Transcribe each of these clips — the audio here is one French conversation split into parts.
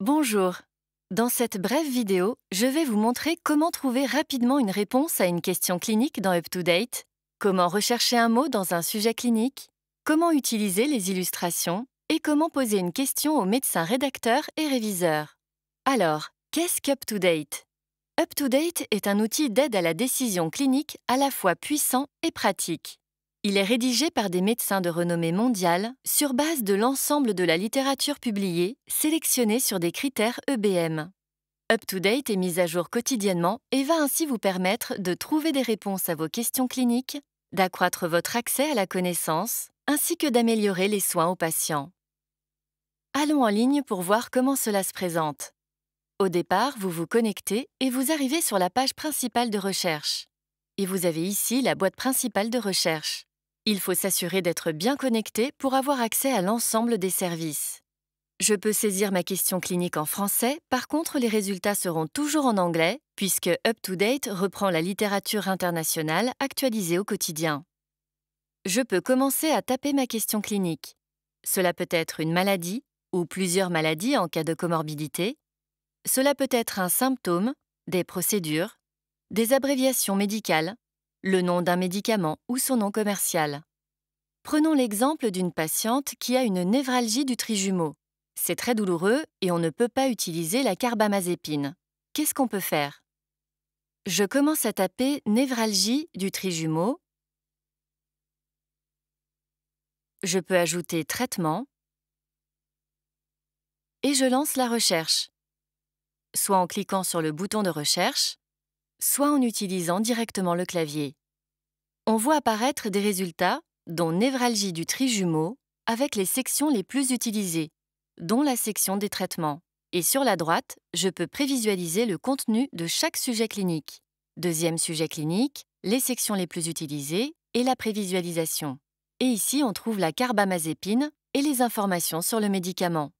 Bonjour. Dans cette brève vidéo, je vais vous montrer comment trouver rapidement une réponse à une question clinique dans UpToDate, comment rechercher un mot dans un sujet clinique, comment utiliser les illustrations et comment poser une question au médecin rédacteur et réviseur. Alors, qu'est-ce qu'UpToDate? UpToDate est un outil d'aide à la décision clinique à la fois puissant et pratique. Il est rédigé par des médecins de renommée mondiale sur base de l'ensemble de la littérature publiée, sélectionnée sur des critères EBM. UpToDate est mis à jour quotidiennement et va ainsi vous permettre de trouver des réponses à vos questions cliniques, d'accroître votre accès à la connaissance, ainsi que d'améliorer les soins aux patients. Allons en ligne pour voir comment cela se présente. Au départ, vous vous connectez et vous arrivez sur la page principale de recherche. Et vous avez ici la boîte principale de recherche. Il faut s'assurer d'être bien connecté pour avoir accès à l'ensemble des services. Je peux saisir ma question clinique en français, par contre les résultats seront toujours en anglais, puisque UpToDate reprend la littérature internationale actualisée au quotidien. Je peux commencer à taper ma question clinique. Cela peut être une maladie, ou plusieurs maladies en cas de comorbidité. Cela peut être un symptôme, des procédures, des abréviations médicales, le nom d'un médicament ou son nom commercial. Prenons l'exemple d'une patiente qui a une névralgie du trijumeau. C'est très douloureux et on ne peut pas utiliser la carbamazépine. Qu'est-ce qu'on peut faire? Je commence à taper névralgie du trijumeau. Je peux ajouter traitement et je lance la recherche, soit en cliquant sur le bouton de recherche, soit en utilisant directement le clavier. On voit apparaître des résultats, dont névralgie du trijumeau, avec les sections les plus utilisées, dont la section des traitements. Et sur la droite, je peux prévisualiser le contenu de chaque sujet clinique. Deuxième sujet clinique, les sections les plus utilisées et la prévisualisation. Et ici, on trouve la carbamazépine et les informations sur le médicament.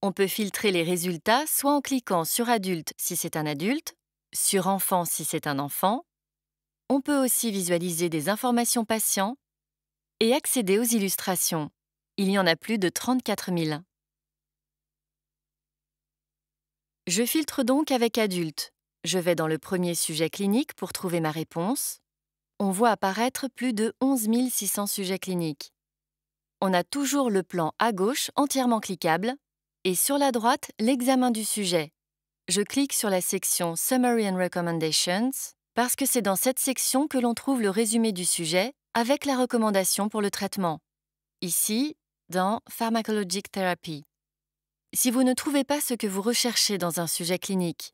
On peut filtrer les résultats soit en cliquant sur adulte si c'est un adulte, sur enfant si c'est un enfant. On peut aussi visualiser des informations patients et accéder aux illustrations. Il y en a plus de 34 000. Je filtre donc avec adulte. Je vais dans le premier sujet clinique pour trouver ma réponse. On voit apparaître plus de 11 600 sujets cliniques. On a toujours le plan à gauche entièrement cliquable et sur la droite, l'examen du sujet. Je clique sur la section Summary and Recommendations parce que c'est dans cette section que l'on trouve le résumé du sujet avec la recommandation pour le traitement. Ici, dans Pharmacologic Therapy. Si vous ne trouvez pas ce que vous recherchez dans un sujet clinique,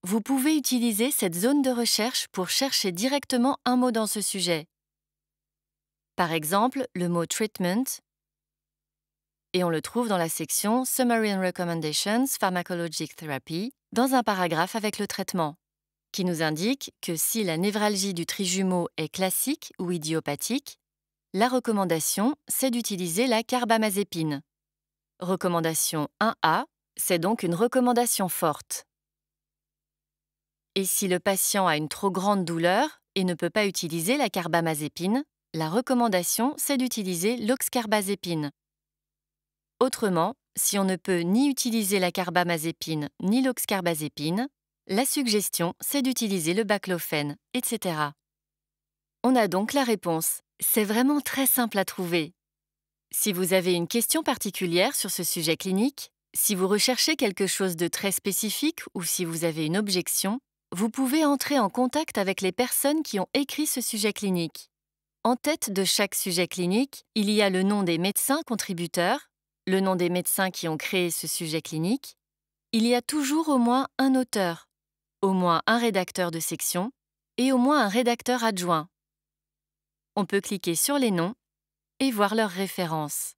vous pouvez utiliser cette zone de recherche pour chercher directement un mot dans ce sujet. Par exemple, le mot treatment, et on le trouve dans la section Summary and Recommendations Pharmacologic Therapy, dans un paragraphe avec le traitement, qui nous indique que si la névralgie du trijumeau est classique ou idiopathique, la recommandation, c'est d'utiliser la carbamazépine. Recommandation 1A, c'est donc une recommandation forte. Et si le patient a une trop grande douleur et ne peut pas utiliser la carbamazépine, la recommandation, c'est d'utiliser l'oxcarbazépine. Autrement, si on ne peut ni utiliser la carbamazépine ni l'oxcarbazépine, la suggestion, c'est d'utiliser le baclofène, etc. On a donc la réponse. C'est vraiment très simple à trouver. Si vous avez une question particulière sur ce sujet clinique, si vous recherchez quelque chose de très spécifique ou si vous avez une objection, vous pouvez entrer en contact avec les personnes qui ont écrit ce sujet clinique. En tête de chaque sujet clinique, il y a le nom des médecins contributeurs, le nom des médecins qui ont créé ce sujet clinique. Il y a toujours au moins un auteur, au moins un rédacteur de section et au moins un rédacteur adjoint. On peut cliquer sur les noms et voir leurs références.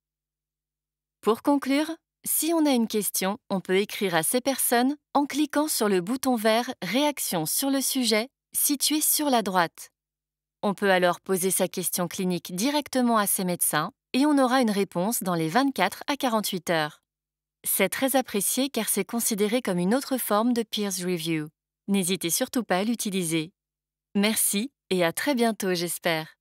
Pour conclure, si on a une question, on peut écrire à ces personnes en cliquant sur le bouton vert « Réaction sur le sujet » situé sur la droite. On peut alors poser sa question clinique directement à ces médecins et on aura une réponse dans les 24 à 48 heures. C'est très apprécié car c'est considéré comme une autre forme de peer review. N'hésitez surtout pas à l'utiliser. Merci et à très bientôt, j'espère.